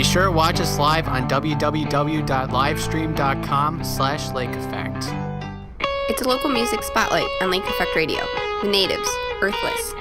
Be sure to watch us live on www.livestream.com/lakeeffect. It's a local music spotlight on Lake Effect Radio. The Natives, Earthless.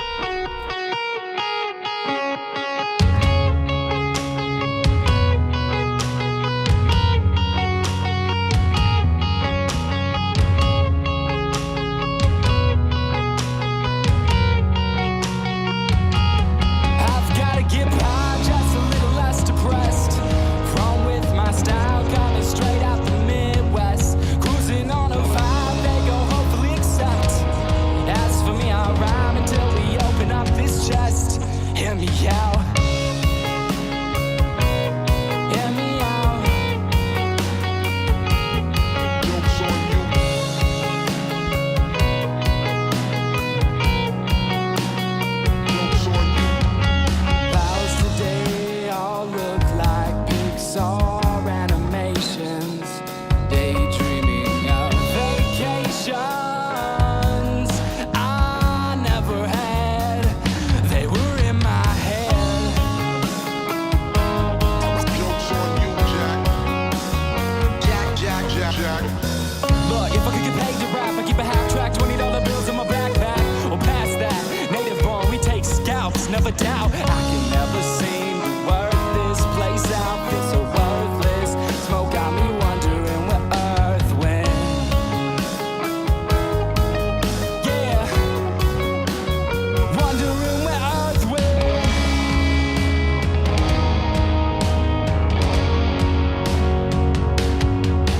Never doubt I can never seem to work this place out. Feel so worthless. Smoke got me wondering where earth went. Yeah, wondering where earth went.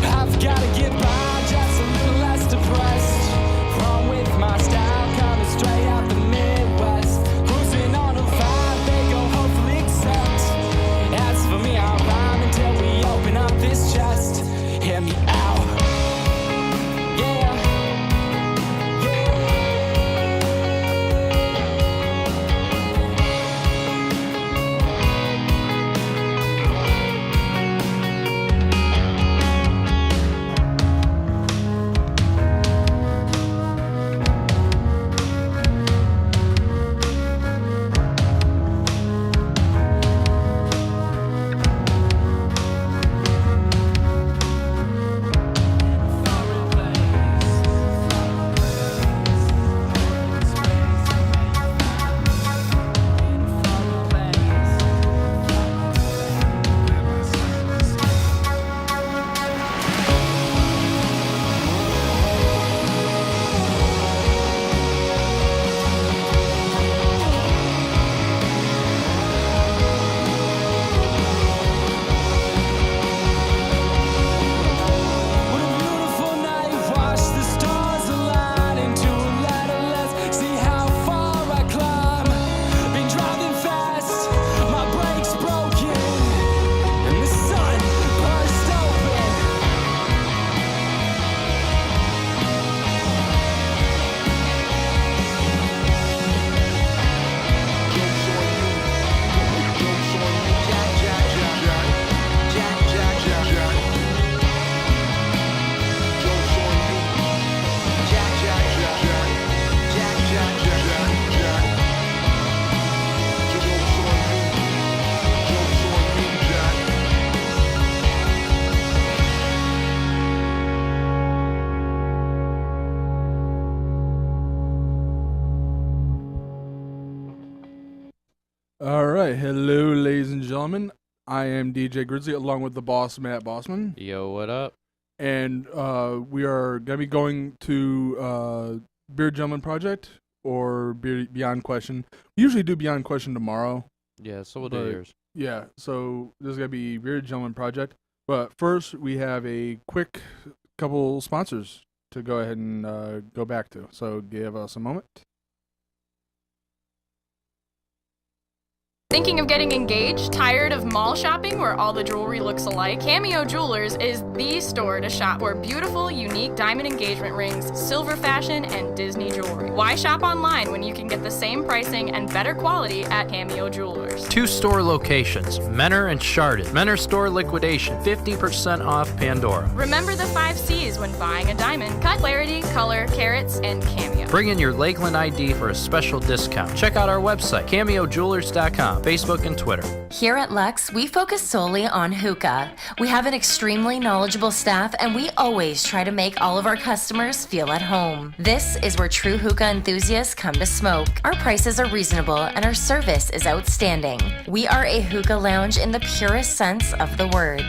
I've gotta get by just a little less depressed. Wrong with my style, coming straight out the Midwest. For me, I'll rhyme until we open up this chest. Hear me out. Yeah. All right, hello, ladies and gentlemen. I am DJ Grizzly, along with the boss, Matt Bossman. Yo, what up? And we are going to be going to Beard Gentleman Project or Beyond Question. We usually do Beyond Question tomorrow. Yeah, so we'll do yours. Yeah, so this is going to be Beard Gentleman Project. But first, we have a quick couple sponsors to go ahead and go back to. So give us a moment. Thinking of getting engaged? Tired of mall shopping where all the jewelry looks alike? Cameo Jewelers is the store to shop for beautiful, unique diamond engagement rings, silver fashion, and Disney jewelry. Why shop online when you can get the same pricing and better quality at Cameo Jewelers? 2 store locations, Menor and Chardon. Menor store liquidation, 50% off Pandora. Remember the 5 C's when buying a diamond: cut, clarity, color, carats, and Cameo. Bring in your Lakeland ID for a special discount. Check out our website, cameojewelers.com. Facebook and Twitter. Here at Lux, we focus solely on hookah. We have an extremely knowledgeable staff, and we always try to make all of our customers feel at home. This is where true hookah enthusiasts come to smoke. Our prices are reasonable, and our service is outstanding. We are a hookah lounge in the purest sense of the word.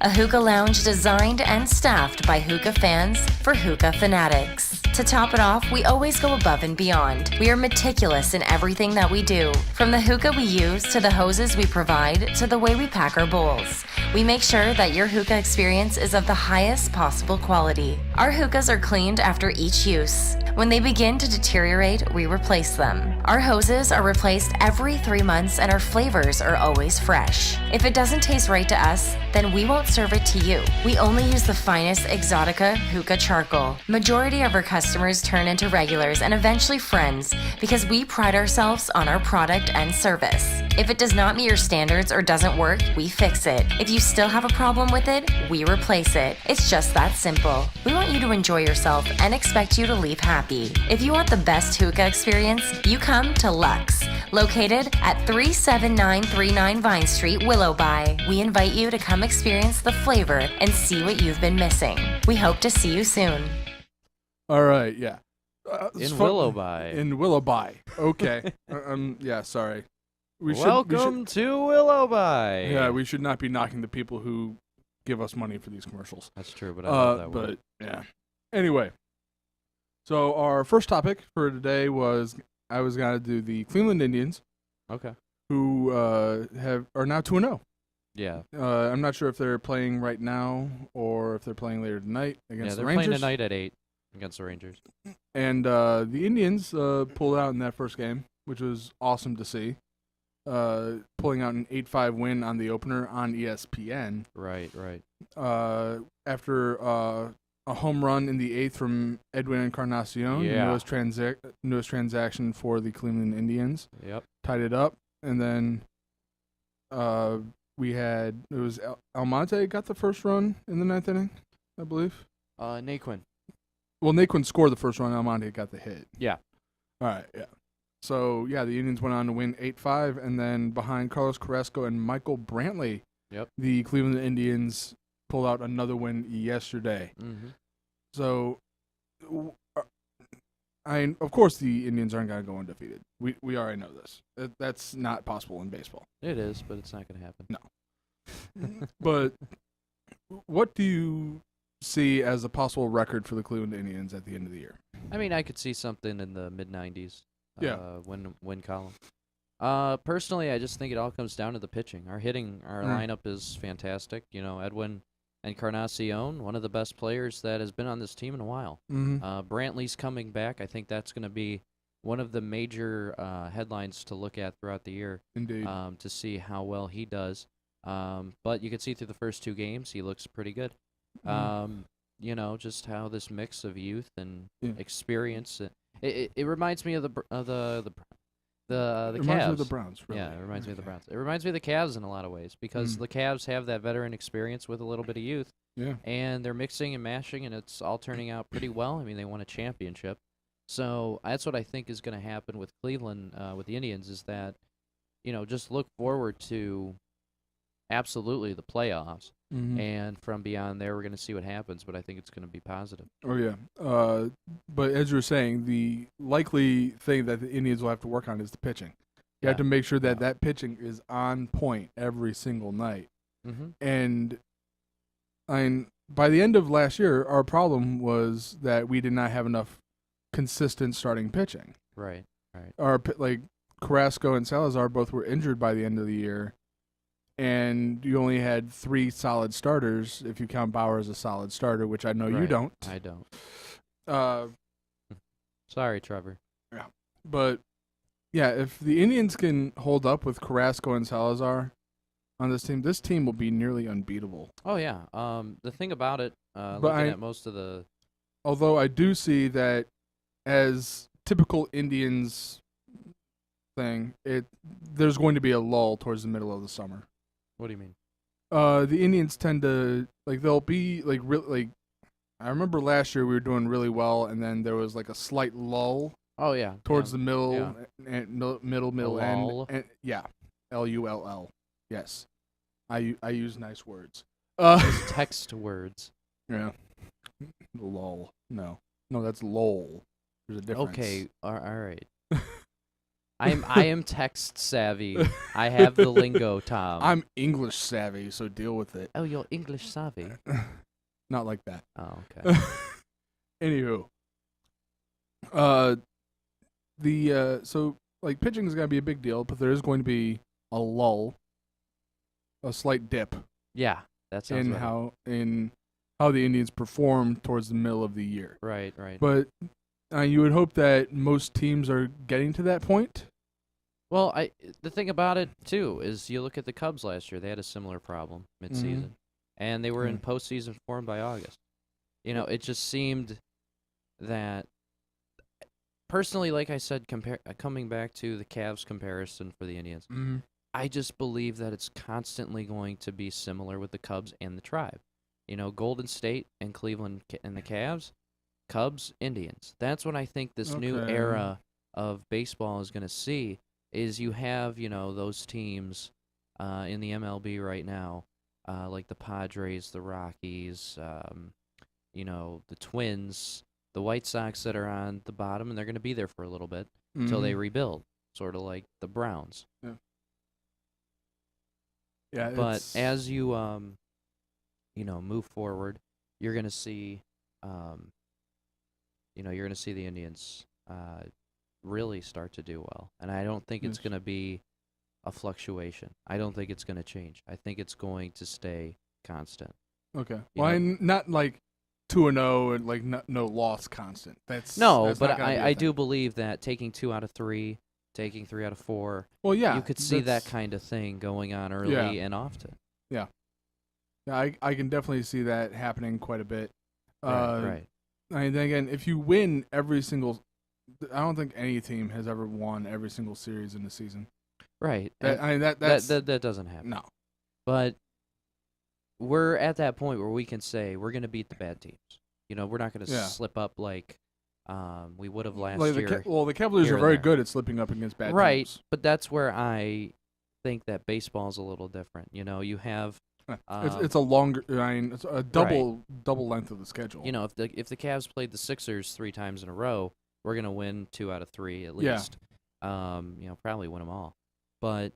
A hookah lounge designed and staffed by hookah fans for hookah fanatics. To top it off, we always go above and beyond. We are meticulous in everything that we do. From the hookah we use, to the hoses we provide, to the way we pack our bowls. We make sure that your hookah experience is of the highest possible quality. Our hookahs are cleaned after each use. When they begin to deteriorate, we replace them. Our hoses are replaced every 3 months, and our flavors are always fresh. If it doesn't taste right to us, then we won't serve it to you. We only use the finest Exotica hookah charcoal. Majority of our customers turn into regulars and eventually friends because we pride ourselves on our product and service. If it does not meet your standards or doesn't work, we fix it. If you still have a problem with it, we replace it. It's just that simple. We want you to enjoy yourself and expect you to leave happy. If you want the best hookah experience, you come to Lux, located at 37939 Vine Street, Willowby. We invite you to come experience the flavor and see what you've been missing. We hope to see you soon. All right, yeah. In Willowby. In Willowby. Okay. Yeah, sorry. Welcome to Willowby. Yeah, we should not be knocking the people who give us money for these commercials. That's true, but I love that word. But, yeah. Anyway, so our first topic for today was I was going to do the Cleveland Indians. Okay. Who are now 2-0. Yeah. I'm not sure if they're playing right now or if they're playing later tonight against the Rangers. Yeah, they're playing tonight at 8 against the Rangers. And the Indians pulled out in that first game, which was awesome to see. Pulling out an 8-5 win on the opener on ESPN. Right. After a home run in the 8th from Edwin Encarnacion, newest transaction for the Cleveland Indians. Yep. Tied it up, and then it was Almonte got the first run in the 9th inning, I believe. Naquin. Well, Naquin scored the first run. Almonte got the hit. Yeah. All right, yeah. So, yeah, the Indians went on to win 8-5, and then behind Carlos Carrasco and Michael Brantley, the Cleveland Indians pulled out another win yesterday. Mm-hmm. So, of course the Indians aren't going to go undefeated. We already know this. That's not possible in baseball. It is, but it's not going to happen. No. But what do you see as a possible record for the Cleveland Indians at the end of the year? I mean, I could see something in the mid-90s. Win column. Personally, I just think it all comes down to the pitching. Our lineup is fantastic. You know, Edwin Encarnacion, one of the best players that has been on this team in a while. Mm-hmm. Brantley's coming back. I think that's going to be one of the major headlines to look at throughout the year. Indeed. To see how well he does. But you can see through the first 2 games, he looks pretty good. You know, just how this mix of youth and experience. It reminds me of the Cavs. It reminds me of the Browns. Really. Yeah, it reminds me of the Browns. It reminds me of the Cavs in a lot of ways because the Cavs have that veteran experience with a little bit of youth. Yeah. And they're mixing and mashing, and it's all turning out pretty well. I mean, they won a championship. So that's what I think is going to happen with Cleveland, with the Indians, is that, you know, just look forward to absolutely the playoffs. Mm-hmm. And from beyond there, we're going to see what happens, but I think it's going to be positive. Oh, yeah. But as you were saying, the likely thing that the Indians will have to work on is the pitching. You have to make sure that that pitching is on point every single night. Mm-hmm. And by the end of last year, our problem was that we did not have enough consistent starting pitching. Right. Carrasco and Salazar both were injured by the end of the year. And you only had 3 solid starters, if you count Bauer as a solid starter, which I know you don't. I don't. Sorry, Trevor. Yeah. But, yeah, if the Indians can hold up with Carrasco and Salazar on this team will be nearly unbeatable. Oh, yeah. The thing about it, looking at most of the... Although I do see that as typical Indians thing, there's going to be a lull towards the middle of the summer. What do you mean? The Indians tend to they'll be I remember last year we were doing really well, and then there was a slight lull. Oh yeah. Towards the middle and middle end. And, yeah. Lull. Yes, I use nice words. Those text words. Yeah. Lol. No, that's lol. There's a difference. Okay, all right. I am text savvy. I have the lingo, Tom. I'm English savvy, so deal with it. Oh, you're English savvy. Not like that. Oh, okay. Anywho, so like pitching is gonna be a big deal, but there is going to be a lull, a slight dip Yeah, that sounds in right. how the Indians perform towards the middle of the year. Right. But you would hope that most teams are getting to that point. Well, the thing about it too is you look at the Cubs last year; they had a similar problem mid-season, and they were in postseason form by August. You know, it just seemed that, personally, like I said, coming back to the Cavs comparison for the Indians, I just believe that it's constantly going to be similar with the Cubs and the Tribe. You know, Golden State and Cleveland and the Cavs, Cubs, Indians. That's what I think this new era of baseball is going to see. Is you have, those teams in the MLB right now, like the Padres, the Rockies, the Twins, the White Sox that are on the bottom, and they're going to be there for a little bit until they rebuild, sort of like the Browns. Yeah. But as you, move forward, you're going to see, the Indians really start to do well. And I don't think it's going to be a fluctuation. I don't think it's going to change. I think it's going to stay constant. Okay. Not like 2-0 and like no loss constant. That's but I do believe that taking 2 out of 3, taking 3 out of 4. Well, yeah, you could see that kind of thing going on early and often. Yeah. Yeah, I can definitely see that happening quite a bit. Right. I mean, then again, if you win every single, I don't think any team has ever won every single series in the season. Right. That doesn't happen. No. But we're at that point where we can say we're going to beat the bad teams. We're not going to slip up like we would have last year. The Cavaliers are very good at slipping up against bad teams. Right, but that's where I think that baseball's a little different. You have it's a longer. It's a double length of the schedule. If the Cavs played the Sixers 3 times in a row, we're gonna win 2 out of 3 at least. Probably win them all. But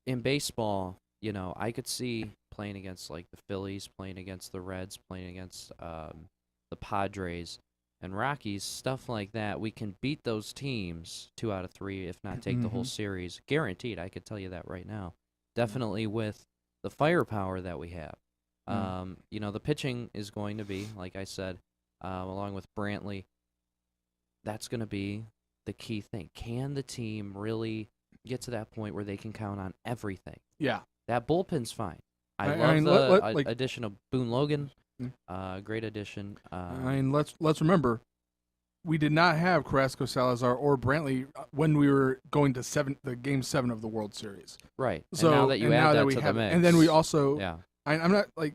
in baseball, I could see playing against like the Phillies, playing against the Reds, playing against the Padres and Rockies, stuff like that. We can beat those teams 2 out of 3, if not take the whole series, guaranteed. I could tell you that right now. Definitely with the firepower that we have. The pitching is going to be, like I said, along with Brantley, that's going to be the key thing. Can the team really get to that point where they can count on everything? Yeah. That bullpen's fine. I love the addition of Boone Logan. Great addition. Let's remember, we did not have Carrasco, Salazar, or Brantley when we were going to the Game 7 of the World Series. Right. So and now that you add that to the mix. And then we also, yeah. I'm not like,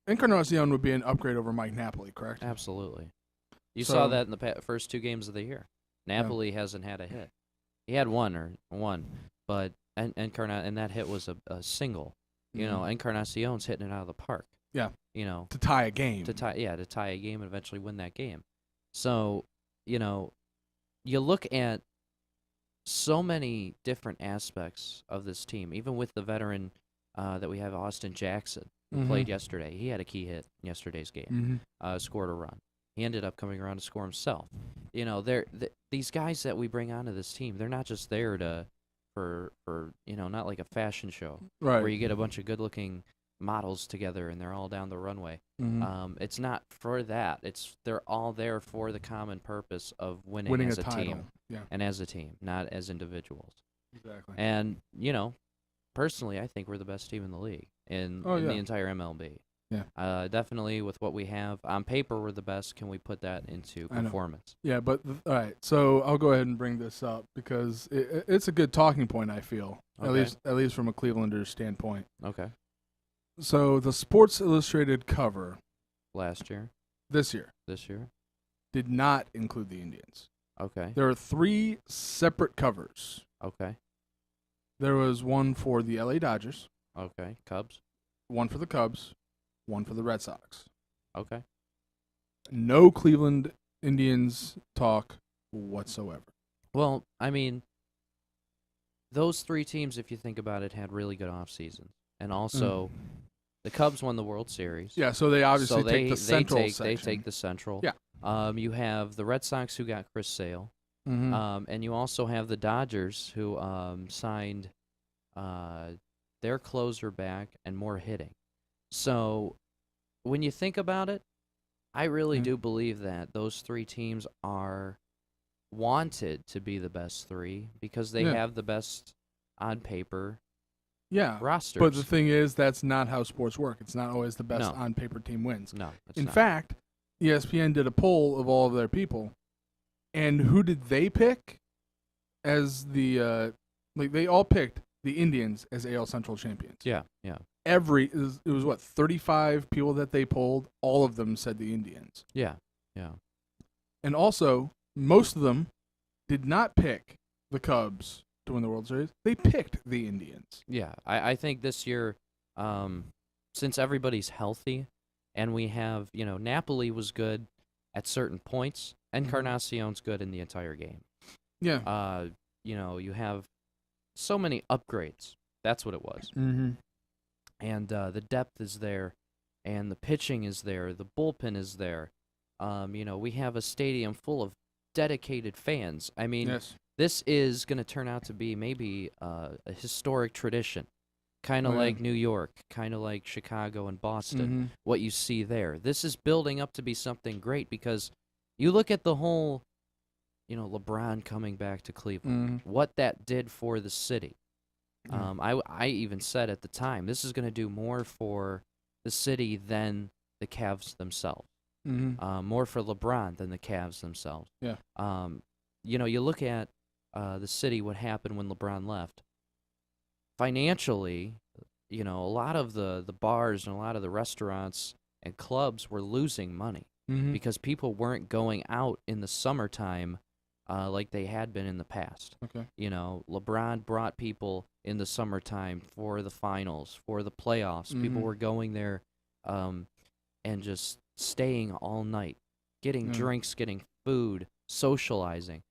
Encarnacion would be an upgrade over Mike Napoli, correct? Absolutely. You saw that in the first 2 games of the year. Napoli hasn't had a hit. He had one, but and that hit was a single. Encarnacion's hitting it out of the park. Yeah. To tie a game. To tie a game and eventually win that game. So, you look at so many different aspects of this team, even with the veteran that we have, Austin Jackson, who played yesterday. He had a key hit in yesterday's game, scored a run. He ended up coming around to score himself. These guys that we bring onto this team, they're not just there for not like a fashion show where you get a bunch of good-looking models together and they're all down the runway. It's not for that. They're all there for the common purpose of winning as a team and as a team, not as individuals. Exactly. And personally, I think we're the best team in the league in the entire MLB. Yeah. Definitely with what we have on paper, we're the best. Can we put that into performance? Yeah, but all right. So I'll go ahead and bring this up because it's a good talking point. I feel at least from a Clevelander standpoint. Okay. So the Sports Illustrated cover this year did not include the Indians. Okay. There are 3 separate covers Okay. There was one for the LA Dodgers, Okay. Cubs. one for the Cubs, one for the Red Sox. Okay. No Cleveland Indians talk whatsoever. Well, I mean, those three teams, if you think about it, had really good off seasons, and also the Cubs won the World Series. Yeah, so they obviously So take the Central They section. take the Central. Yeah. You have the Red Sox who got Chris Sale. Mm-hmm. And you also have the Dodgers who signed their closer back and more hitting. So when you think about it, I really do believe that those three teams are wanted to be the best three because they have the best on paper rosters. But the thing is, that's not how sports work. It's not always the best on paper team wins. No, it's In not. fact, ESPN did a poll of all of their people, and who did they pick as the they all picked the Indians as AL Central champions. Yeah. It was what, 35 people that they polled, all of them said the Indians. Yeah. And also, most of them did not pick the Cubs to win the World Series. They picked the Indians. Yeah, I think this year, since everybody's healthy, and we have, Napoli was good at certain points, and Encarnacion's good in the entire game. Yeah. You have so many upgrades. That's what it was. Mm-hmm. And the depth is there, and the pitching is there, the bullpen is there. We have a stadium full of dedicated fans. I mean, this is going to turn out to be maybe a historic tradition, kind of like New York, kind of like Chicago and Boston, what you see there. This is building up to be something great because you look at the whole, LeBron coming back to Cleveland, what that did for the city. I even said at the time, this is going to do more for the city than the Cavs themselves. More for LeBron than the Cavs themselves. Yeah. You look at the city, what happened when LeBron left. Financially, a lot of the bars and a lot of the restaurants and clubs were losing money because people weren't going out in the summertime like they had been in the past. Okay. LeBron brought people in the summertime for the finals, for the playoffs. People were going there and just staying all night, getting drinks, getting food, socializing.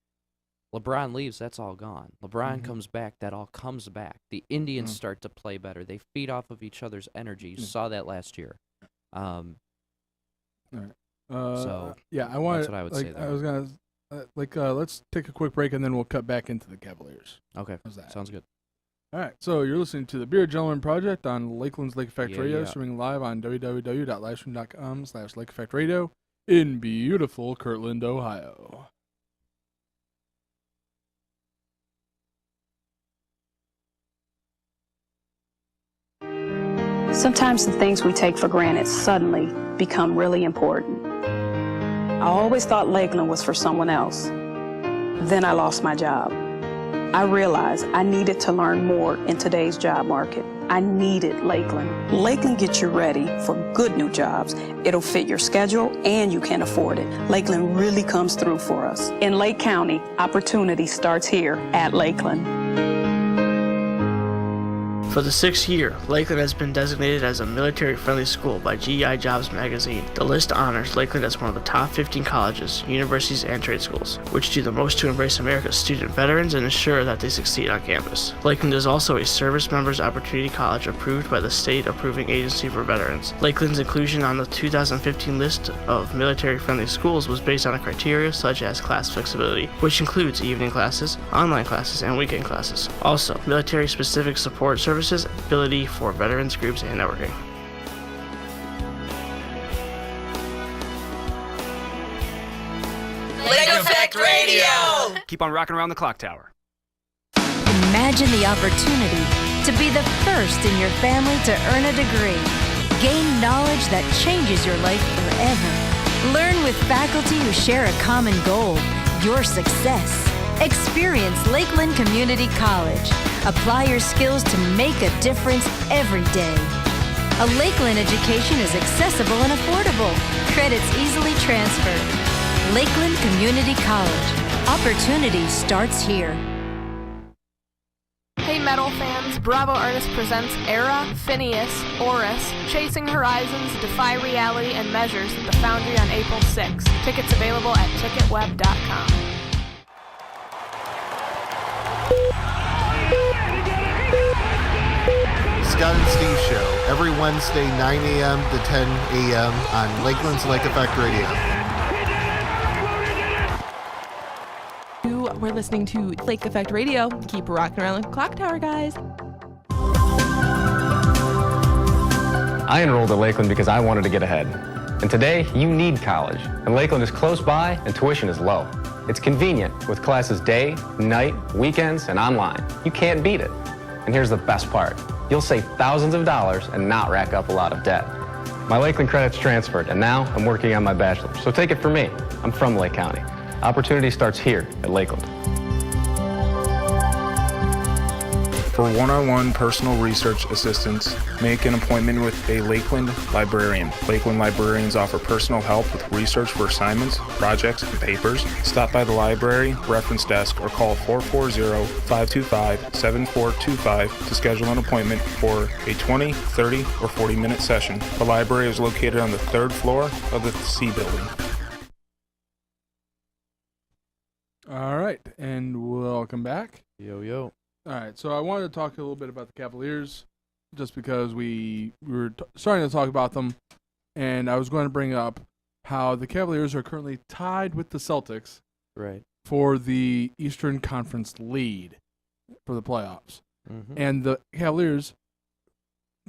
LeBron leaves, that's all gone. LeBron comes back, that all comes back. The Indians start to play better. They feed off of each other's energy. You saw that last year. All right. So I want. That's what I would say there. I was gonna let's take a quick break and then we'll cut back into the Cavaliers. Okay, how's that? Sounds good. All right, so you're listening to the Beer Gentleman Project on Lakeland's Lake Effect Radio, Yeah. streaming live on www.livestream.com/LakeEffectRadio in beautiful Kirtland, Ohio. Sometimes the things we take for granted suddenly become really important. I always thought Lakeland was for someone else. Then I lost my job. I realized I needed to learn more in today's job market. I needed Lakeland. Lakeland gets you ready for good new jobs. It'll fit your schedule and you can afford it. Lakeland really comes through for us. In Lake County, opportunity starts here at Lakeland. For the 6th year, Lakeland has been designated as a military-friendly school by GI Jobs magazine. The list honors Lakeland as one of the top 15 colleges, universities, and trade schools, which do the most to embrace America's student veterans and ensure that they succeed on campus. Lakeland is also a Service Members Opportunity College approved by the State Approving Agency for Veterans. Lakeland's inclusion on the 2015 list of military-friendly schools was based on a criteria such as class flexibility, which includes evening classes, online classes, and weekend classes. Also, military-specific support services, ability for veterans groups, and networking. Lake Effect Radio! Keep on rocking around the clock tower. Imagine the opportunity to be the first in your family to earn a degree. Gain knowledge that changes your life forever. Learn with faculty who share a common goal, your success. Experience Lakeland Community College. Apply your skills to make a difference every day. A Lakeland education is accessible and affordable. Credits easily transferred. Lakeland Community College. Opportunity starts here. metal fans, Bravo Ernest presents Era, Phineas, Oris, Chasing Horizons, Defy Reality, and Measures at the Foundry on April 6th. Tickets available at ticketweb.com. Scott and Steve Show, every Wednesday, 9 a.m. to 10 a.m. on Lakeland's Lake Effect Radio. We're listening to Lake Effect Radio. Keep rocking around the clock tower, guys. I enrolled at Lakeland because I wanted to get ahead. And today, you need college. And Lakeland is close by and tuition is low. It's convenient with classes day, night, weekends, and online. You can't beat it. And here's the best part. You'll save thousands of dollars and not rack up a lot of debt. My Lakeland credits transferred, and now I'm working on my bachelor's. So take it from me. I'm from Lake County. Opportunity starts here at Lakeland. For one-on-one personal research assistance, make an appointment with a Lakeland librarian. Lakeland librarians offer personal help with research for assignments, projects, and papers. Stop by the library, reference desk, or call 440-525-7425 to schedule an appointment for a 20, 30, or 40-minute session. The library is located on the 3rd floor of the C building. All right, and welcome back. Yo. All right, so I wanted to talk a little bit about the Cavaliers, just because we were starting to talk about them, and I was going to bring up how the Cavaliers are currently tied with the Celtics, right, for the Eastern Conference lead for the playoffs, and the Cavaliers,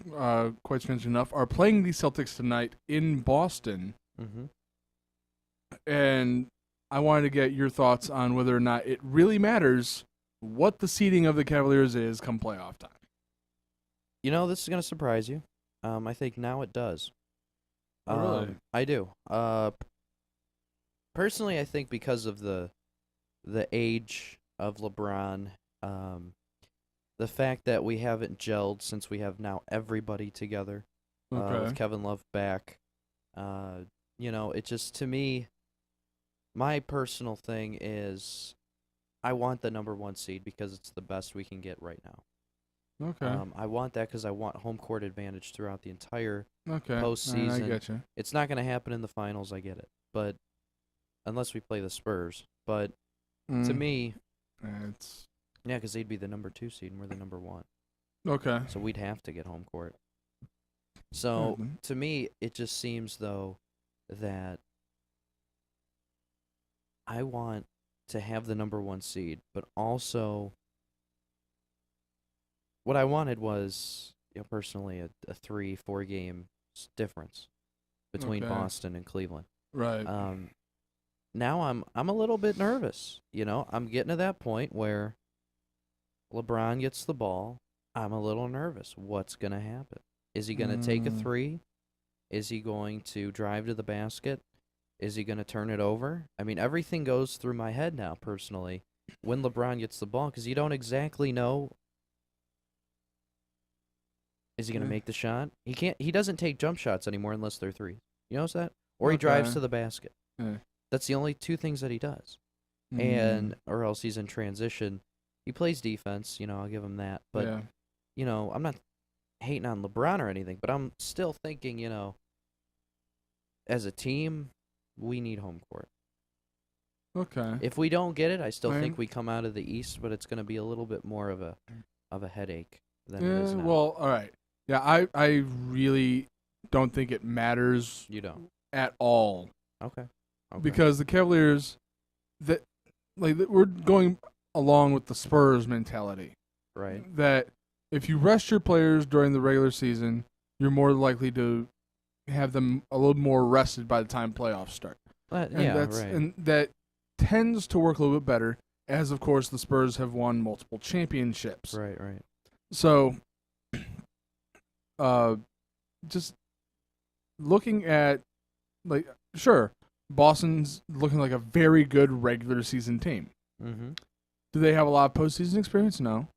quite strange enough, are playing the Celtics tonight in Boston, and I wanted to get your thoughts on whether or not it really matters what the seeding of the Cavaliers is come playoff time. You know, this is going to surprise you. I think now it does. Really? I do. Personally, I think because of the age of LeBron, the fact that we haven't gelled since we have now everybody together, with Kevin Love back, it just, to me, my personal thing is I want the number 1 seed because it's the best we can get right now. Okay. I want that because I want home court advantage throughout the entire postseason. postseason. I get you. It's not going to happen in the finals, I get it. But unless we play the Spurs. But to me, because they'd be the number 2 seed and we're the number 1. Okay. So we'd have to get home court. So to me, it just seems, though, that I want to have the number 1 seed, but also what I wanted was, personally, a 3-4 game difference between Boston and Cleveland. Right. Now I'm a little bit nervous. I'm getting to that point where LeBron gets the ball. I'm a little nervous. What's going to happen? Is he going to take a 3? Is he going to drive to the basket? Is he going to turn it over? I mean, everything goes through my head now, personally, when LeBron gets the ball, because you don't exactly know. Is he going to make the shot? He doesn't take jump shots anymore unless they're 3. You notice that? Or he drives to the basket. That's the only 2 things that he does. Or else he's in transition. He plays defense, I'll give him that. But, I'm not hating on LeBron or anything, but I'm still thinking, as a team, we need home court. Okay. If we don't get it, I still think we come out of the East, but it's going to be a little bit more of a headache than it is now. Well, all right. Yeah, I really don't think it matters. You don't at all. Okay. Because the Cavaliers, we're going along with the Spurs mentality. Right. That if you rest your players during the regular season, you're more likely to have them a little more rested by the time playoffs start. Right. And that tends to work a little bit better, as of course the Spurs have won multiple championships. Right. So, just looking at, Boston's looking like a very good regular season team. Do they have a lot of postseason experience? No.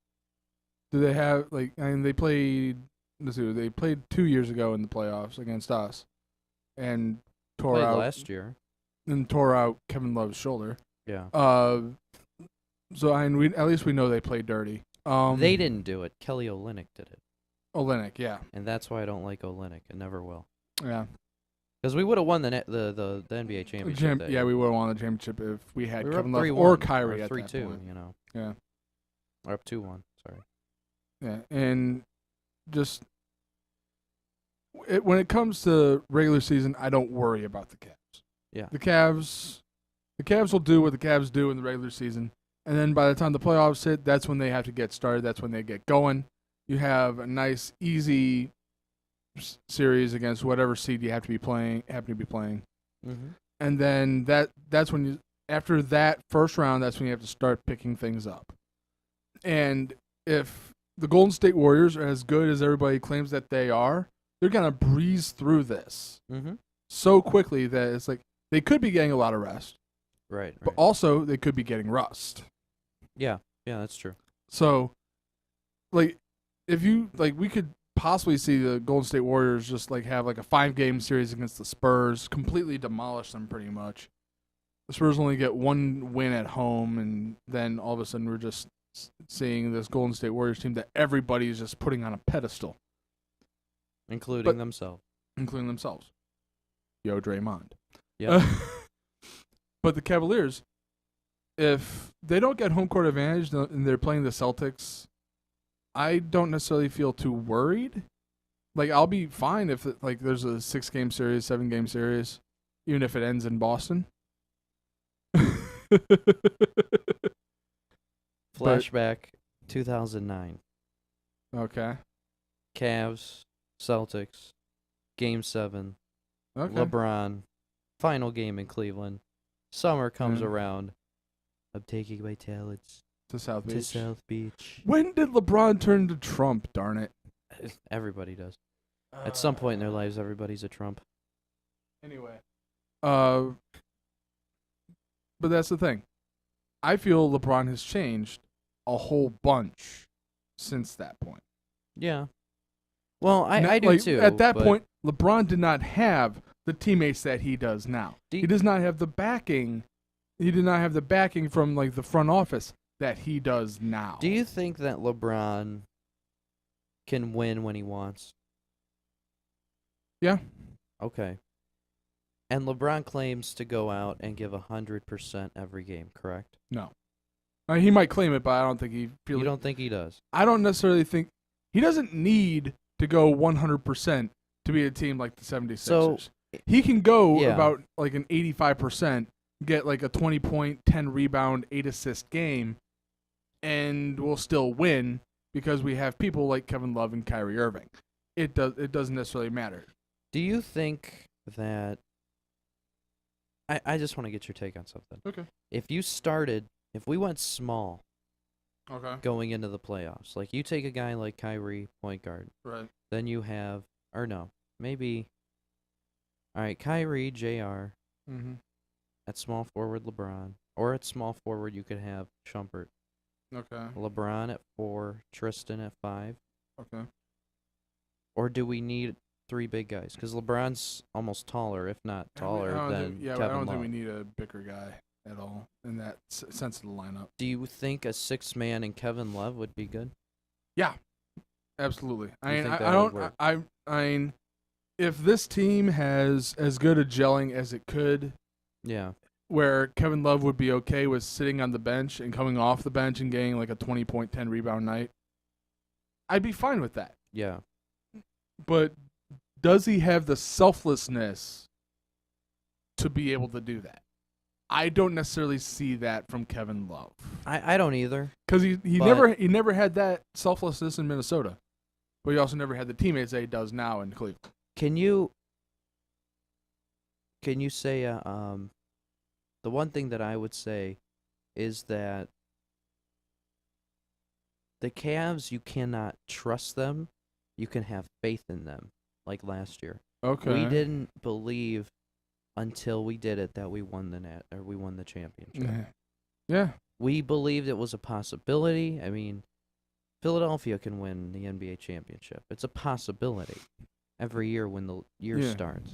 Do they have, they played, they played 2 years ago in the playoffs against us and tore out last year. And tore out Kevin Love's shoulder. Yeah. So at least we know they play dirty. They didn't do it. Kelly Olynyk did it. Olynyk, yeah. And that's why I don't like Olynyk. I never will. Yeah. Because we would have won the NBA championship. Yeah, we would have won the championship if we had We were Kevin up Love 3-1 or Kyrie at 3-2, that point. you know. Yeah. Or up 2-1, sorry. Yeah, and just when it comes to regular season, I don't worry about the Cavs. Yeah. The Cavs will do what the Cavs do in the regular season, and then by the time the playoffs hit, that's when they have to get started. That's when they get going. You have a nice, easy series against whatever seed you happen to be playing. Mm-hmm. And then that's when you, after that first round, that's when you have to start picking things up. And if the Golden State Warriors are as good as everybody claims that they are, they're gonna breeze through this so quickly that it's like they could be getting a lot of rest, right? But also they could be getting rust. Yeah, that's true. So, like, if you we could possibly see the Golden State Warriors just have a 5-game series against the Spurs, completely demolish them pretty much. The Spurs only get one win at home, and then all of a sudden we're just seeing this Golden State Warriors team that everybody is just putting on a pedestal. Including themselves. Including themselves. Yo, Draymond. Yeah. But the Cavaliers, if they don't get home court advantage and they're playing the Celtics, I don't necessarily feel too worried. I'll be fine if there's a 6-game series, 7-game series, even if it ends in Boston. Flashback 2009. Okay. Cavs, Celtics, Game 7. Okay. LeBron, final game in Cleveland. Summer comes around. I'm taking my talents to South Beach. When did LeBron turn to Trump, darn it? Everybody does. At some point in their lives, everybody's a Trump. Anyway. But that's the thing. I feel LeBron has changed a whole bunch since that point. Yeah. Well, I do too. At that point, LeBron did not have the teammates that he does now. He does not have the backing. He did not have the backing from the front office that he does now. Do you think that LeBron can win when he wants? Yeah. Okay. And LeBron claims to go out and give 100% every game, correct? No. He might claim it, but I don't think he feels. You don't think he does? I don't necessarily think he doesn't need to go 100% to be a team like the 76ers. So he can go about an 85%, get a 20-point, 10 rebound, 8 assist game, and we'll still win because we have people like Kevin Love and Kyrie Irving. It doesn't necessarily matter. Do you think that I just want to get your take on something. Okay. If we went small going into the playoffs, you take a guy like Kyrie, point guard. Right. Then you have, maybe, all right, Kyrie, JR. Mm-hmm. At small forward, LeBron. Or at small forward, you could have Shumpert. Okay. LeBron at 4, Tristan at 5. Okay. Or do we need 3 big guys? Because LeBron's almost taller, if not taller, than Kevin I don't Love. think we need a bigger guy at all in that sense of the lineup. Do you think a 6-man and Kevin Love would be good? Yeah, absolutely. I mean, if this team has as good a gelling as it could, where Kevin Love would be okay with sitting on the bench and coming off the bench and getting a 20-point, 10 rebound night, I'd be fine with that. Yeah. But does he have the selflessness to be able to do that? I don't necessarily see that from Kevin Love. I don't either. Because he never had that selflessness in Minnesota, but he also never had the teammates that he does now in Cleveland. Can you say the one thing that I would say is that the Cavs, you cannot trust them. You can have faith in them, like last year. Okay. We didn't believe until we did it that we won the championship. Yeah. We believed it was a possibility. I mean, Philadelphia can win the NBA championship. It's a possibility every year when the year starts.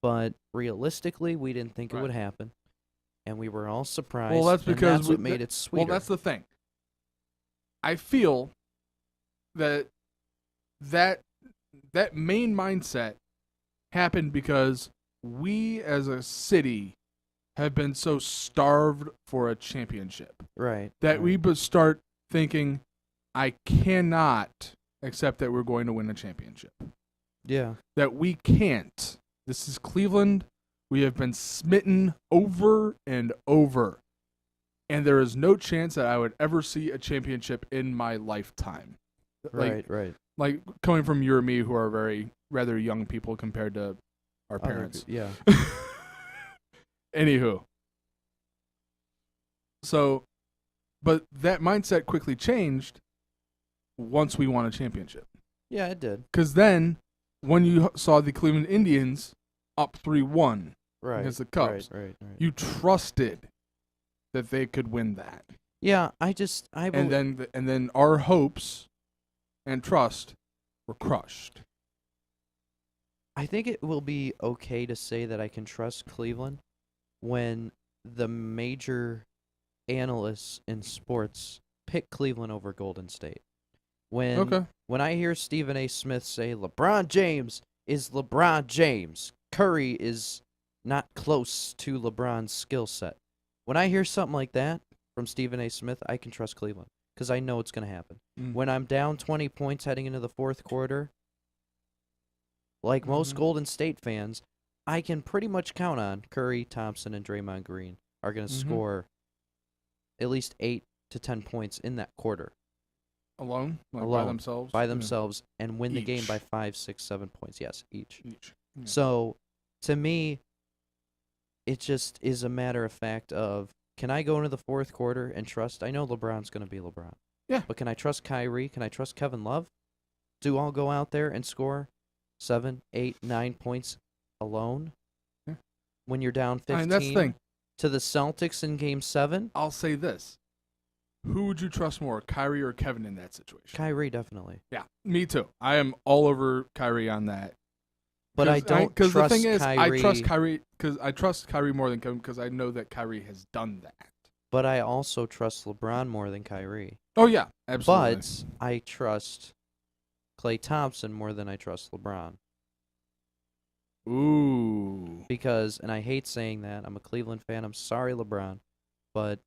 But realistically, we didn't think it would happen, and we were all surprised. Well, that's because what made it sweeter. Well, that's the thing. I feel that main mindset happened because we as a city have been so starved for a championship. Right. That we start thinking, I cannot accept that we're going to win a championship. Yeah. That we can't. This is Cleveland. We have been smitten over and over. And there is no chance that I would ever see a championship in my lifetime. Right. Like coming from you or me, who are very rather young people compared to our parents. Yeah. Anywho. So, but that mindset quickly changed once we won a championship. Yeah, it did. Because then, when you saw the Cleveland Indians up 3-1 against the Cubs, right. you trusted that they could win that. Yeah, I and then our hopes and trust were crushed. I think it will be okay to say that I can trust Cleveland when the major analysts in sports pick Cleveland over Golden State. When I hear Stephen A. Smith say LeBron James is LeBron James, Curry is not close to LeBron's skill set. When I hear something like that from Stephen A. Smith, I can trust Cleveland because I know it's going to happen. When I'm down 20 points heading into the fourth quarter, like most Golden State fans, I can pretty much count on Curry, Thompson, and Draymond Green are going to score at least 8 to 10 points in that quarter. Alone? Alone. By themselves? By themselves, and win the game by 5, 6, 7 points. Yes, each. Yeah. So, to me, it just is a matter of fact of, can I go into the fourth quarter and trust? I know LeBron's going to be LeBron. Yeah. But can I trust Kyrie? Can I trust Kevin Love to all go out there and score 7, 8, 9 points alone when you're down 15 that's the thing. to the Celtics in Game 7? I'll say this. Who would you trust more, Kyrie or Kevin in that situation? Kyrie, definitely. Yeah, me too. I am all over Kyrie on that. But I don't trust the thing is, Kyrie. I trust Kyrie because I trust Kyrie more than Kevin because I know that Kyrie has done that. But I also trust LeBron more than Kyrie. Oh, yeah, absolutely. But I trust Klay Thompson more than I trust LeBron. Ooh. Because, and I hate saying that, I'm a Cleveland fan. I'm sorry, LeBron. But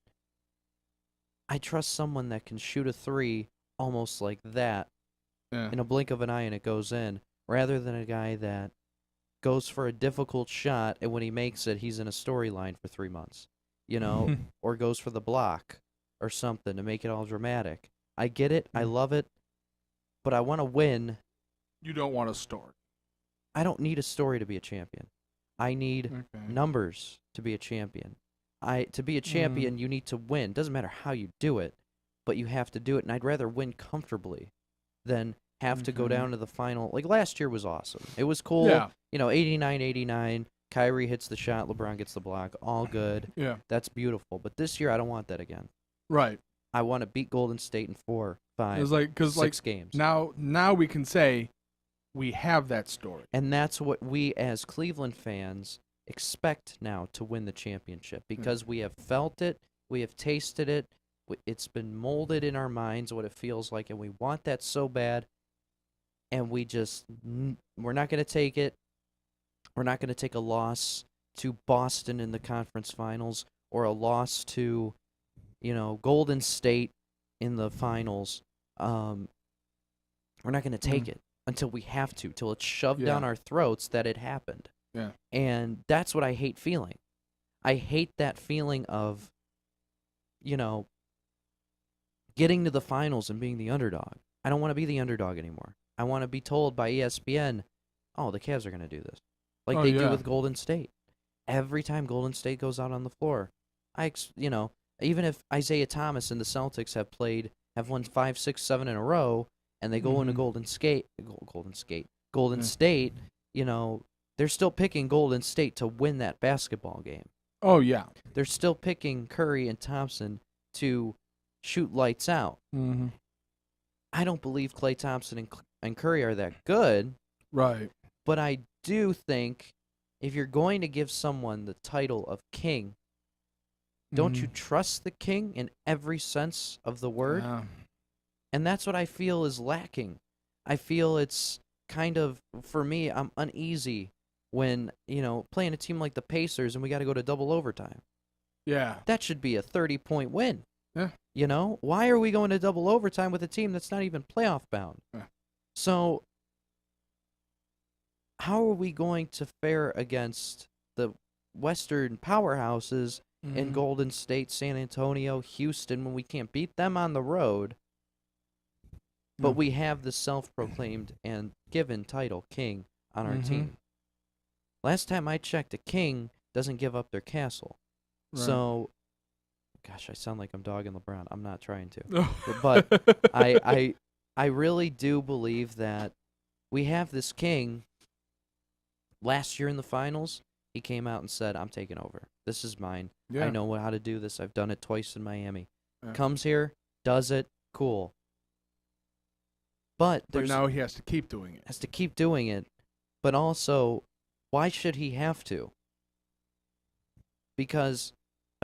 I trust someone that can shoot a three almost like that in a blink of an eye and it goes in, rather than a guy that goes for a difficult shot and when he makes it, he's in a storyline for 3 months. You know, or goes for the block or something to make it all dramatic. I get it. I love it. But I want to win. You don't want a story. I don't need a story to be a champion. I need numbers to be a champion. To be a champion, you need to win. Doesn't matter how you do it, but you have to do it. And I'd rather win comfortably than have to go down to the final. Like last year was awesome. It was cool. Yeah. You know, 89-89. Kyrie hits the shot, LeBron gets the block, all good. Yeah. That's beautiful. But this year, I don't want that again. Right. I want to beat Golden State in 4, 5, It's like, 6 games. Now we can say we have that story. And that's what we as Cleveland fans expect now to win the championship because we have felt it, we have tasted it, it's been molded in our minds what it feels like, and we want that so bad, and we're not going to take it. We're not going to take a loss to Boston in the conference finals or a loss to, Golden State in the finals. We're not going to take it until we have to, till it's shoved down our throats that it happened. Yeah. And that's what I hate feeling. I hate that feeling of, getting to the finals and being the underdog. I don't want to be the underdog anymore. I want to be told by ESPN, oh, the Cavs are going to do this. Like they do with Golden State. Every time Golden State goes out on the floor, even if Isaiah Thomas and the Celtics have won 5, 6, 7 in a row, and they go into Golden State, they're still picking Golden State to win that basketball game. Oh, yeah. They're still picking Curry and Thompson to shoot lights out. Mm-hmm. I don't believe Klay Thompson and Curry are that good. Right. But I do think if you're going to give someone the title of king, don't you trust the king in every sense of the word? Yeah. And that's what I feel is lacking. I feel it's kind of, for me, I'm uneasy when, playing a team like the Pacers and we got to go to double overtime. Yeah. That should be a 30-point win. Yeah. Why are we going to double overtime with a team that's not even playoff bound? Yeah. So, how are we going to fare against the Western powerhouses in Golden State, San Antonio, Houston, when we can't beat them on the road, but we have the self-proclaimed and given title king on our team? Last time I checked, a king doesn't give up their castle. Right. So, gosh, I sound like I'm dogging LeBron. I'm not trying to. But I really do believe that we have this king. Last year in the finals, he came out and said, I'm taking over. This is mine. Yeah. I know how to do this. I've done it twice in Miami. Yeah. Comes here, does it, cool. But now he has to keep doing it. Has to keep doing it. But also, why should he have to? Because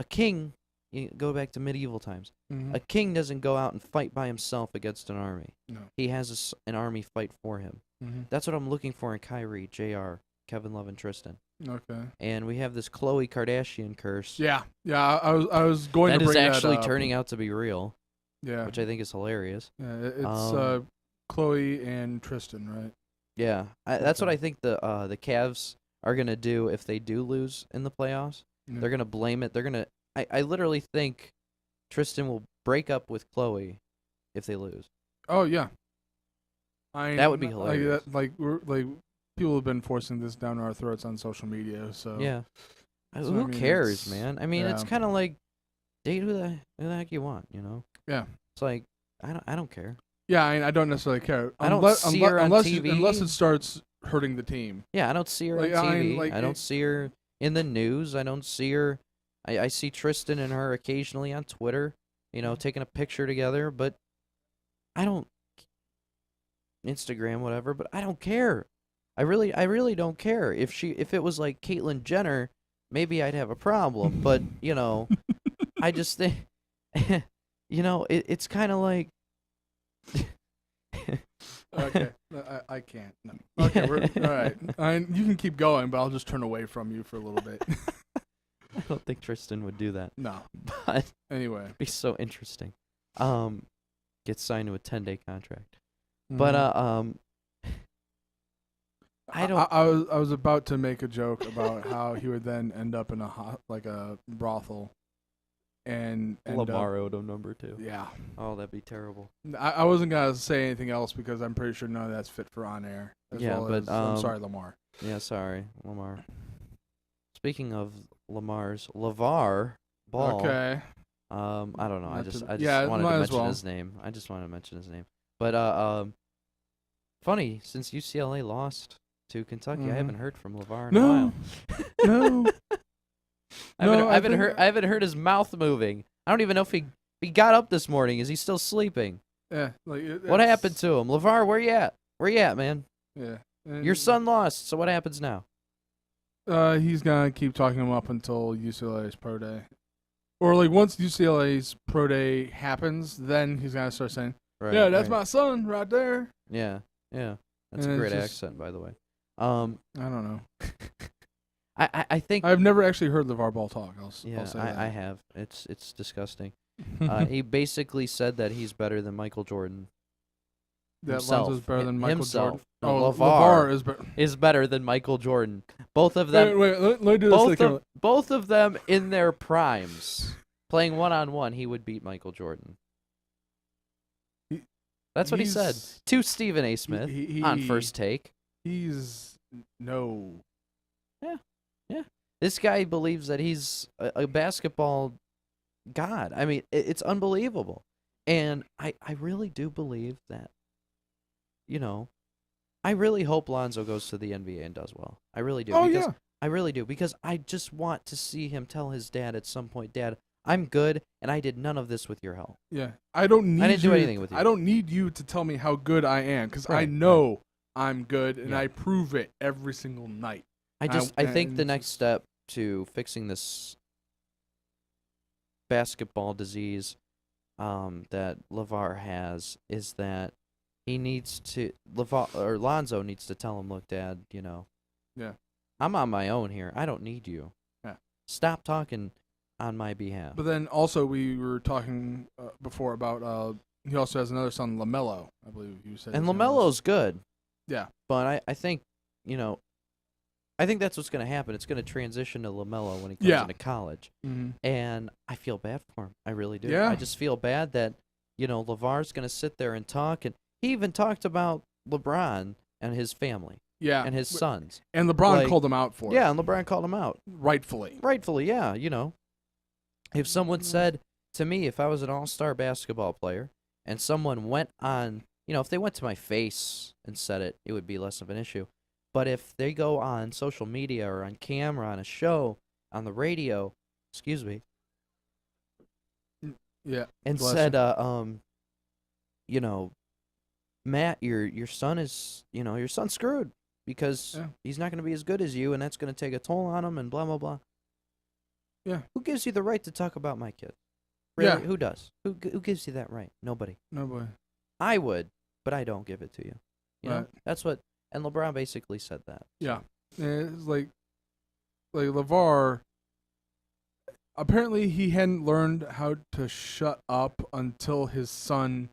a king, you go back to medieval times, a king doesn't go out and fight by himself against an army. No. He has an army fight for him. That's what I'm looking for in Kyrie, JR, Kevin Love, and Tristan. Okay. And we have this Khloe Kardashian curse. Yeah. I was going to bring that up. That is actually turning out to be real. Yeah. Which I think is hilarious. Yeah, it's Khloe and Tristan, right? Yeah. That's what I think the Cavs are going to do if they do lose in the playoffs. Yeah. They're going to blame it. They're going to I literally think Tristan will break up with Khloe if they lose. Oh, yeah. That would be hilarious. People have been forcing this down our throats on social media, so yeah. So, who cares, man? I mean, it's yeah. kind of like date who the heck you want, Yeah. It's like I don't care. Yeah, I don't necessarily care. I don't see her on TV unless it starts hurting the team. Yeah, I don't see her on TV. I don't see her in the news. I don't see her. I see Tristan and her occasionally on Twitter, taking a picture together, but I don't Instagram whatever. But I don't care. I really don't care. If it was like Caitlyn Jenner, maybe I'd have a problem. But I just think, it's kind of like. Okay, I can't. No. Okay, all right. You can keep going, but I'll just turn away from you for a little bit. I don't think Tristan would do that. No. But anyway, it'd be so interesting. Get signed to a 10-day contract. But I don't. I was about to make a joke about how he would then end up in a brothel, and Lamar Odom number 2. Yeah. Oh, that'd be terrible. I wasn't gonna say anything else because I'm pretty sure none of that's fit for on air. I'm sorry, Lamar. Yeah, sorry, Lamar. Speaking of Lamar's, LeVar Ball. Okay. I don't know. I just wanted to mention his name. I just wanted to mention his name. But funny, since UCLA lost to Kentucky, I haven't heard from LeVar in a while. No. I haven't heard his mouth moving. I don't even know if he got up this morning. Is he still sleeping? Yeah. What happened to him? LeVar, where you at? Where you at, man? Yeah. Your son lost, so what happens now? He's gonna keep talking him up until UCLA's pro day, or once UCLA's pro day happens, then he's gonna start saying, Right, "Yeah, that's my son right there." Yeah, that's a great accent, by the way. I don't know. I think I've never actually heard LeVar Ball talk. I'll say that. I have. It's disgusting. He basically said that he's better than Michael Jordan. That Lonzo's better than Michael Jordan. No, LeVar is better than Michael Jordan. Both of them. Wait, let me do this. Both of them in their primes, playing 1-on-1, he would beat Michael Jordan. That's what he said to Stephen A. Smith on First Take. He's no. Yeah. This guy believes that he's a basketball god. I mean, it's unbelievable. And I really do believe that, I really hope Lonzo goes to the NBA and does well. I really do. Yeah. I really do. Because I just want to see him tell his dad at some point, Dad, I'm good, and I did none of this with your help. Yeah. I didn't do anything with you. I don't need you to tell me how good I am, because I know I'm good, and I prove it every single night. I think the next step to fixing this basketball disease that LeVar has is that Lonzo needs to tell him, look, Dad, Yeah. I'm on my own here. I don't need you. Yeah. Stop talking on my behalf. But then also we were talking before about he also has another son, LaMelo, I believe you said. And his name was. LaMelo's good. Yeah. But I think, I think that's what's going to happen. It's going to transition to LaMelo when he comes into college. Mm-hmm. And I feel bad for him. I really do. Yeah. I just feel bad that, LeVar's going to sit there and talk. And he even talked about LeBron and his family. Yeah. And his sons. And LeBron called him out for it. Yeah, and LeBron called him out. Rightfully. Rightfully, yeah. If someone said to me, if I was an all-star basketball player, and someone went on, if they went to my face and said it, it would be less of an issue. But if they go on social media or on camera, on a show, on the radio, excuse me, yeah, and said, Matt, your son is, your son's screwed because he's not going to be as good as you, and that's going to take a toll on him, and blah blah blah. Yeah. Who gives you the right to talk about my kid? Really? Yeah. Who does? Who gives you that right? Nobody. Nobody. I would, but I don't give it to you. You know? Right. That's what. And LeBron basically said that. Yeah. And it's like LeVar. Apparently, he hadn't learned how to shut up until his son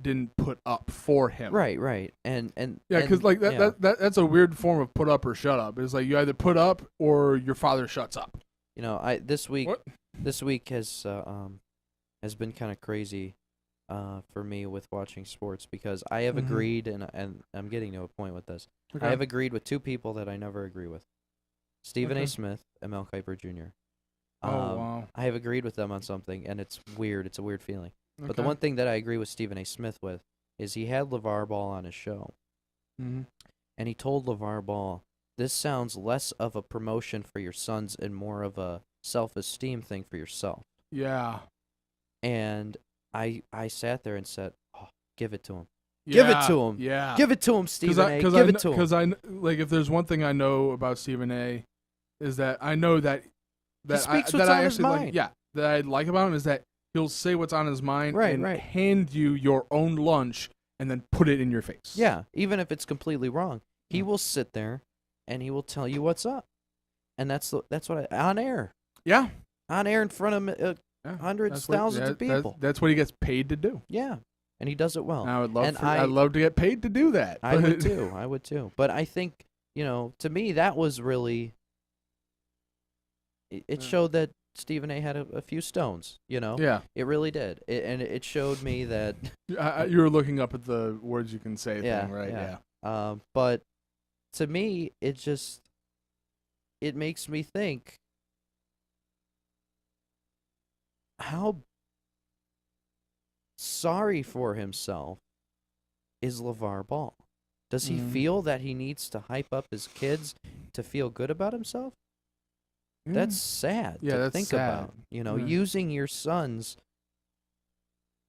didn't put up for him. Right. And yeah, because that's a weird form of put up or shut up. It's like you either put up or your father shuts up. This week has been kind of crazy for me with watching sports because I have agreed, and I'm getting to a point with this. Okay. I have agreed with two people that I never agree with: Stephen A. Smith and Mel Kiper Jr. Wow! I have agreed with them on something, and it's weird. It's a weird feeling. Okay. But the one thing that I agree with Stephen A. Smith with is he had LeVar Ball on his show, and he told LeVar Ball, "This sounds less of a promotion for your sons and more of a self-esteem thing for yourself." Yeah. And I sat there and said, "Oh, give it to him. Yeah, give it to him. Yeah. Give it to him, Stephen A. Give it to him." Because if there's one thing I know about Stephen A. is that I know that he speaks what's on his mind. That I like about him is that he'll say what's on his mind and right. hand you your own lunch and then put it in your face. Yeah, even if it's completely wrong, he will sit there and he will tell you what's up, and that's what on air. Yeah, on air in front of hundreds, thousands of people. That's what he gets paid to do. Yeah, and he does it well. I'd love to get paid to do that. I would too. I would too. But I think to me that was really. It showed that Stephen A. had a few stones. Yeah, it really did. And it showed me that you were looking up at the words you can say thing, right? Yeah. But to me, it makes me think. How sorry for himself is LeVar Ball? Does he feel that he needs to hype up his kids to feel good about himself? That's sad to think about. Using your sons,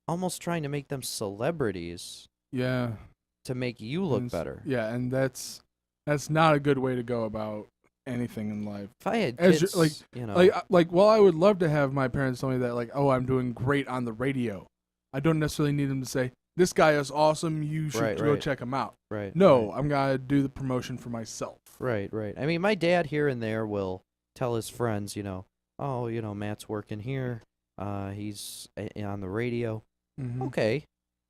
almost trying to make them celebrities. Yeah. To make you look better. Yeah, and that's not a good way to go about anything in life. If I had kids, I would love to have my parents tell me that, oh, I'm doing great on the radio. I don't necessarily need them to say, this guy is awesome, you should go check him out. Right. No, I'm going to do the promotion for myself. Right. I mean, my dad here and there will tell his friends, Matt's working here, he's on the radio. Mm-hmm. Okay.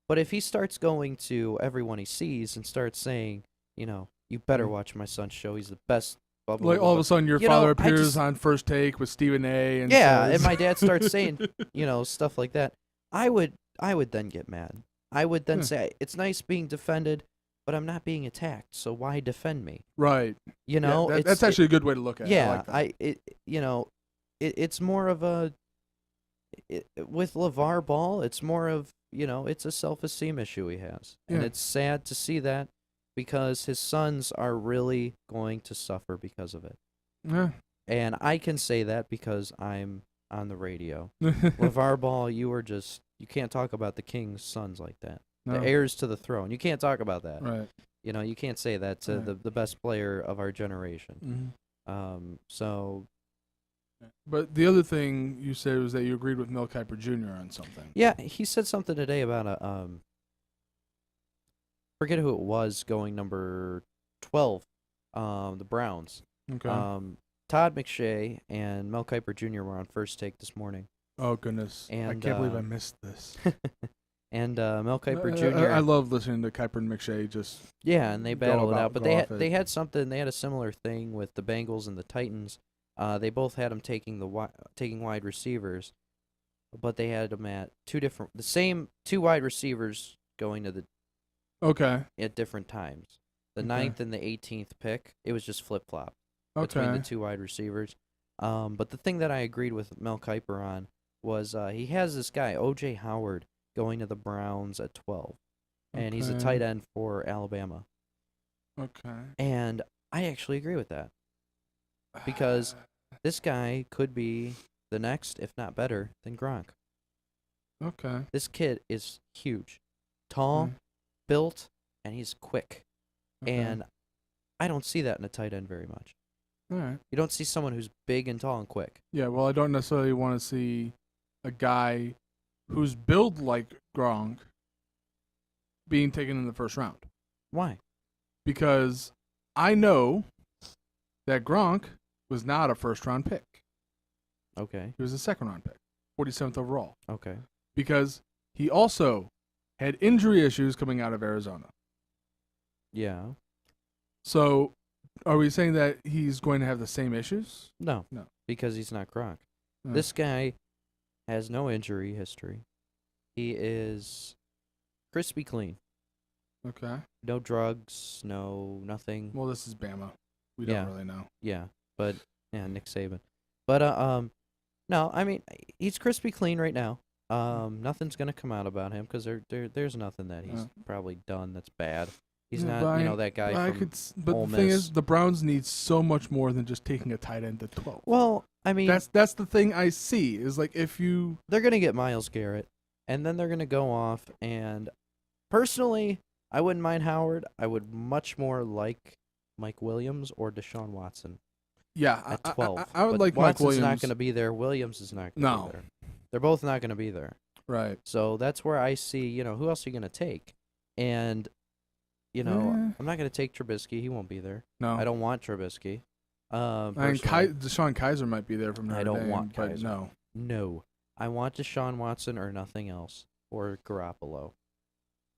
But if he starts going to everyone he sees and starts saying, you better watch my son's show, he's the best. Blah, blah, like blah, all of a sudden your father appears on First Take with Stephen A. and and my dad starts saying, stuff like that. I would then get mad. I would then say, it's nice being defended, but I'm not being attacked, so why defend me? Right. That's actually a good way to look at it. Yeah, I like that. It's more of a with LeVar Ball, it's more of, it's a self-esteem issue he has. Yeah. And it's sad to see that because his sons are really going to suffer because of it. Yeah. And I can say that because I'm on the radio. LeVar Ball, you can't talk about the king's sons like that. No. The heirs to the throne. You can't talk about that. Right. You can't say that to the best player of our generation. Mm-hmm. So But the other thing you said was that you agreed with Mel Kiper Jr. on something. Yeah, he said something today about forget who it was going number 12, the Browns. Okay. Todd McShay and Mel Kiper Jr. were on First Take this morning. Oh, goodness. And, I can't believe I missed this. And Mel Kiper Jr. I love listening to Kiper and McShay just... Yeah, and they battle it out. But they had a similar thing with the Bengals and the Titans. They both had them taking wide receivers, but they had them at the same two wide receivers going to the... Okay. At different times. The Okay. 9th and the 18th pick, it was just flip-flop between the two wide receivers. But the thing that I agreed with Mel Kiper on was he has this guy, O.J. Howard, going to the Browns at 12. And he's a tight end for Alabama. Okay. And I actually agree with that. Because this guy could be the next, if not better, than Gronk. Okay. This kid is huge. Tall, built, and he's quick. Okay. And I don't see that in a tight end very much. All right. You don't see someone who's big and tall and quick. Yeah, well, I don't necessarily want to see a guy who's built like Gronk being taken in the first round. Why? Because I know that Gronk was not a first-round pick. Okay. He was a second-round pick, 47th overall. Okay. Because he also had injury issues coming out of Arizona. Yeah. So, are we saying that he's going to have the same issues? No. No. Because he's not Gronk. Mm. This guy has no injury history. He is crispy clean. Okay. No drugs, no nothing. Well, this is Bama. We don't really know. Yeah, but yeah, Nick Saban. But no, I mean he's crispy clean right now. Nothing's gonna come out about him because there's nothing that he's probably done that's bad. He's not that guy from but Ole the thing Miss. is, the Browns need so much more than just taking a tight end at 12. Well, I mean that's the thing I see is like if you they're gonna get Myles Garrett, and then they're gonna go off. And personally, I wouldn't mind Howard. I would much more like Mike Williams or Deshaun Watson. Yeah, at 12. I would But like Mike Watson's Williams. not going to be there. Williams is not going to be there. They're both not going to be there. Right. So that's where I see, who else are you going to take? And, I'm not going to take Trubisky. He won't be there. No. I don't want Trubisky. Deshaun Kaiser might be there from Notre I don't Dame, want but Kaiser. No. I want Deshaun Watson or nothing else. Or Garoppolo.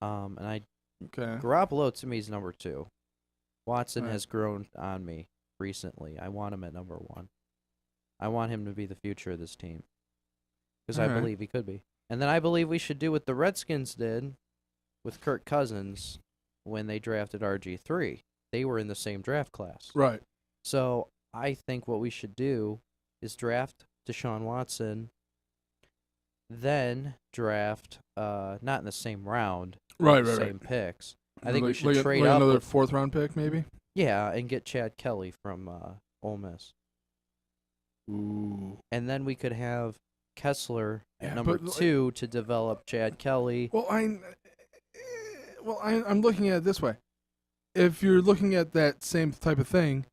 Garoppolo to me is number 2. Watson has grown on me recently. I want him at number 1. I want him to be the future of this team. Because I believe he could be. And then I believe we should do what the Redskins did with Kirk Cousins when they drafted RG3. They were in the same draft class. Right. So I think what we should do is draft Deshaun Watson, then draft, not in the same round, right, same picks. I think we should like trade up another with, 4th round pick, maybe. Yeah, and get Chad Kelly from Ole Miss. Ooh. And then we could have Kessler at number 2 to develop Chad Kelly. Well, I'm looking at it this way. If you're looking at that same type of thing,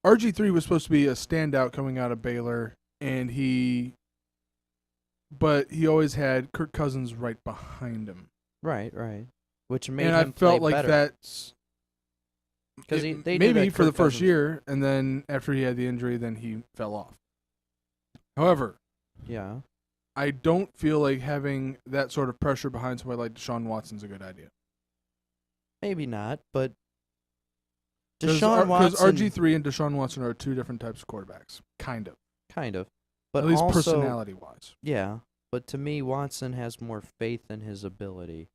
RG3 was supposed to be a standout coming out of Baylor, but he always had Kirk Cousins right behind him. Right. Which made and him I felt play like better. that's Because they maybe knew that for the Kirk first Cousins- year, and then after he had the injury, then he fell off. However, yeah, I don't feel like having that sort of pressure behind somebody like Deshaun Watson's a good idea. Maybe not, but Because Deshaun Watson, RG3 and Deshaun Watson are 2 different types of quarterbacks, kind of. But at least also, personality-wise. Yeah, but to me, Watson has more faith in his ability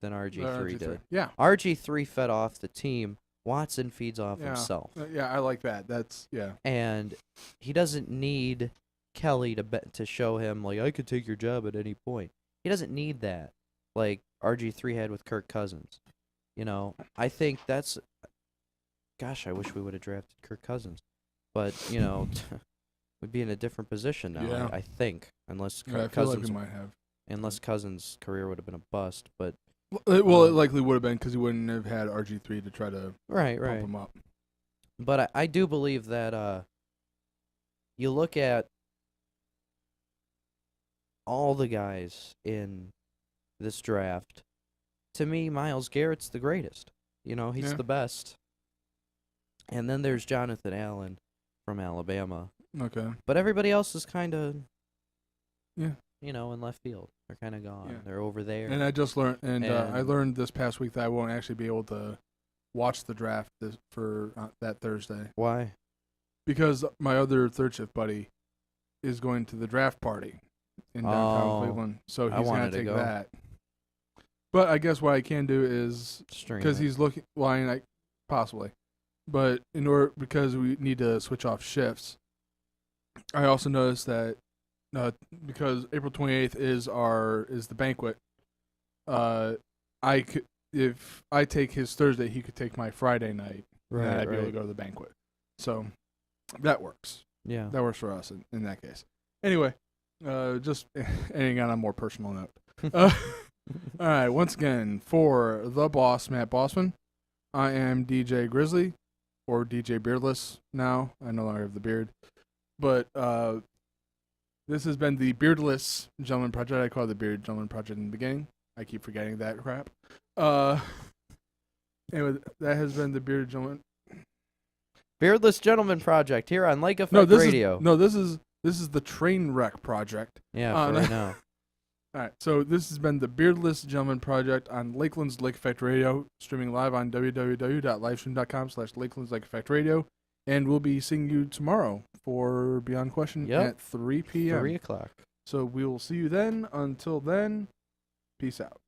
than RG3 did. Yeah. RG3 fed off the team. Watson feeds off Yeah. himself. Yeah, I like that. That's And he doesn't need Kelly to show him, like, I could take your job at any point. He doesn't need that, like RG3 had with Kirk Cousins. I think that's... Gosh, I wish we would have drafted Kirk Cousins. But, we'd be in a different position now, Yeah. I think. Unless I feel Cousins... like we might have. Unless Cousins' career would have been a bust, but... It likely would have been because he wouldn't have had RG3 to try to Right. pump him up. But I do believe that you look at all the guys in this draft. To me, Myles Garrett's the greatest. You know, he's the best. And then there's Jonathan Allen from Alabama. Okay. But everybody else is kind of, yeah, you know, in left field. They're kind of gone. Yeah. They're over there. And I just learned, I learned this past week that I won't actually be able to watch the draft for that Thursday. Why? Because my other third shift buddy is going to the draft party in downtown Cleveland, so he's going to take that. But I guess what I can do is because he's looking. Well, I mean, possibly, but because we need to switch off shifts. I also noticed that because April 28th is the banquet. If I take his Thursday, he could take my Friday night, right? And I'd be able to go to the banquet. So that works. Yeah, that works for us in that case. Anyway, just ending on a more personal note. All right, once again, for the boss, Matt Bossman, I am DJ Grizzly, or DJ Beardless now. I no longer have the beard. But this has been the Beardless Gentleman Project. I called it the Beard Gentleman Project in the beginning. I keep forgetting that crap. Anyway, that has been the Beardless Gentleman Project here on Lake Effect Radio. This is the Train Wreck Project. Yeah, for right now. All right, so this has been the Beardless Gentleman Project on Lakeland's Lake Effect Radio, streaming live on www.livestream.com/Lakeland's Lake Effect Radio, and we'll be seeing you tomorrow for Beyond Question at 3 p.m. 3 o'clock. So we will see you then. Until then, peace out.